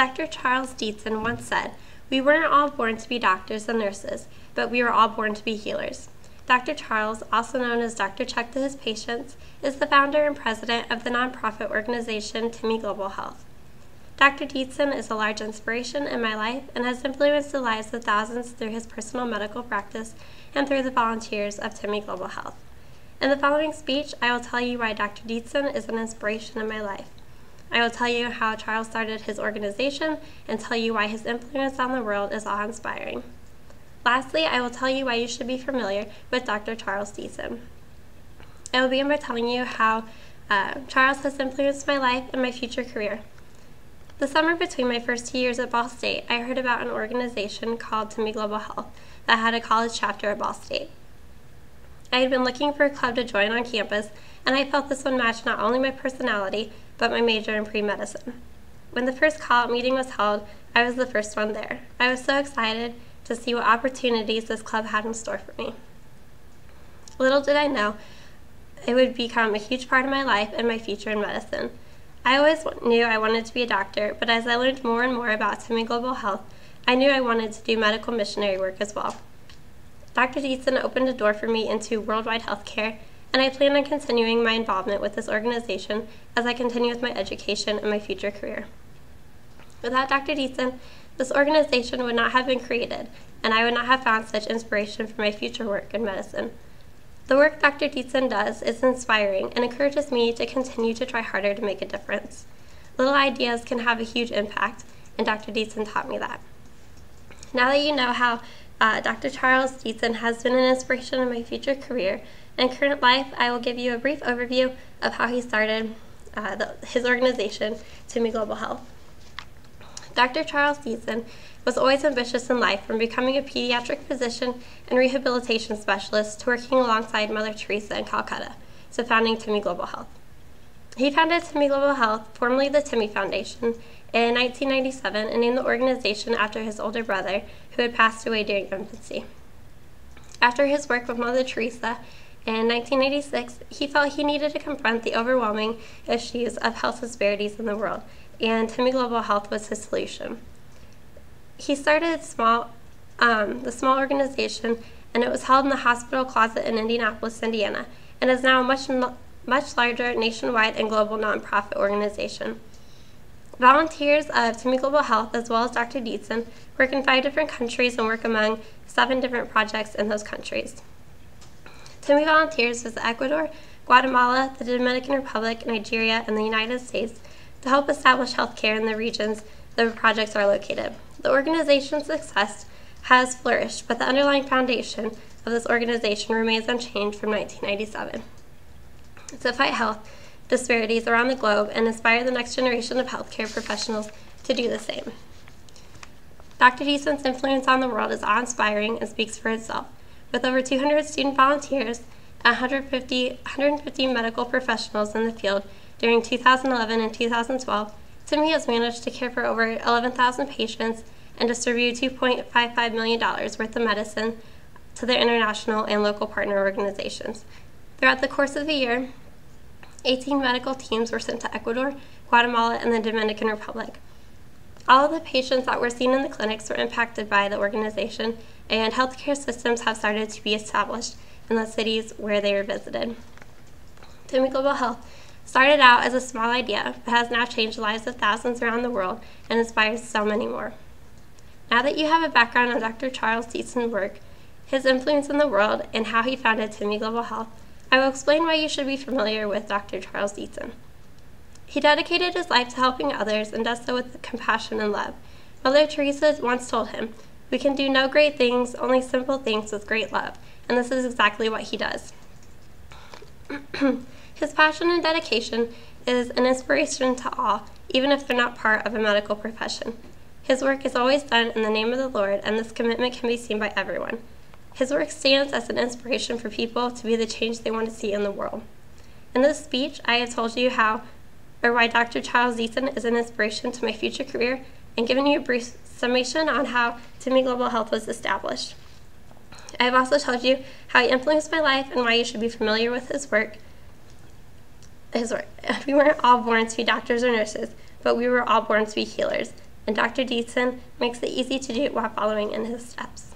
Dr. Charles Dietzen once said, "We weren't all born to be doctors and nurses, but we were all born to be healers." Dr. Charles, also known as Dr. Chuck to his patients, is the founder and president of the nonprofit organization Timmy Global Health. Dr. Dietzen is a large inspiration in my life and has influenced the lives of thousands through his personal medical practice and through the volunteers of Timmy Global Health. In the following speech, I will tell you why Dr. Dietzen is an inspiration in my life. I will tell you how Charles started his organization and tell you why his influence on the world is awe-inspiring. Lastly, I will tell you why you should be familiar with Dr. Charles Dietzen. I will begin by telling you how Charles has influenced my life and my future career. The summer between my first 2 years at Ball State, I heard about an organization called Timmy Global Health that had a college chapter at Ball State. I had been looking for a club to join on campus, and I felt this one matched not only my personality, but my major in pre-medicine. When the first call-out meeting was held, I was the first one there. I was so excited to see what opportunities this club had in store for me. Little did I know, it would become a huge part of my life and my future in medicine. I always knew I wanted to be a doctor, but as I learned more and more about Timmy Global Health, I knew I wanted to do medical missionary work as well. Dr. Dietzen opened a door for me into worldwide healthcare, and I plan on continuing my involvement with this organization as I continue with my education and my future career. Without Dr. Dietzen, this organization would not have been created, and I would not have found such inspiration for my future work in medicine. The work Dr. Dietzen does is inspiring and encourages me to continue to try harder to make a difference. Little ideas can have a huge impact, and Dr. Dietzen taught me that. Now that you know how Dr. Charles Dietzen has been an inspiration in my future career and current life, I will give you a brief overview of how he started his organization, Timmy Global Health. Dr. Charles Dietzen was always ambitious in life, from becoming a pediatric physician and rehabilitation specialist to working alongside Mother Teresa in Calcutta, to founding Timmy Global Health. He founded Timmy Global Health, formerly the Timmy Foundation, in 1997 and named the organization after his older brother, who had passed away during infancy. After his work with Mother Teresa in 1986, he felt he needed to confront the overwhelming issues of health disparities in the world, and Timmy Global Health was his solution. He started the small organization, and it was held in the hospital closet in Indianapolis, Indiana, and is now a much larger nationwide and global nonprofit organization. Volunteers of Timmy Global Health, as well as Dr. Dietzen, work in 5 different countries and work among 7 different projects in those countries. Timmy volunteers visit Ecuador, Guatemala, the Dominican Republic, Nigeria, and the United States to help establish healthcare in the regions the projects are located. The organization's success has flourished, but the underlying foundation of this organization remains unchanged from 1997. To fight health disparities around the globe and inspire the next generation of healthcare professionals to do the same. Dr. Dietzen's influence on the world is awe-inspiring and speaks for itself. With over 200 student volunteers and 150 medical professionals in the field during 2011 and 2012, Timmy has managed to care for over 11,000 patients and distribute $2.55 million worth of medicine to their international and local partner organizations. Throughout the course of the year, 18 medical teams were sent to Ecuador, Guatemala, and the Dominican Republic. All of the patients that were seen in the clinics were impacted by the organization, and healthcare systems have started to be established in the cities where they were visited. Timmy Global Health started out as a small idea, but has now changed the lives of thousands around the world and inspires so many more. Now that you have a background on Dr. Charles Dietzen's work, his influence in the world, and how he founded Timmy Global Health, I will explain why you should be familiar with Dr. Charles Dietzen. He dedicated his life to helping others and does so with compassion and love. Mother Teresa once told him, "We can do no great things, only simple things with great love," and this is exactly what he does. His passion and dedication is an inspiration to all, even if they're not part of a medical profession. His work is always done in the name of the Lord, and this commitment can be seen by everyone. His work stands as an inspiration for people to be the change they want to see in the world. In this speech, I have told you why Dr. Charles Dietzen is an inspiration to my future career and given you a brief summation on how Timmy Global Health was established. I have also told you how he influenced my life and why you should be familiar with his work. We weren't all born to be doctors or nurses, but we were all born to be healers. and Dr. Dietzen makes it easy to do it while following in his steps.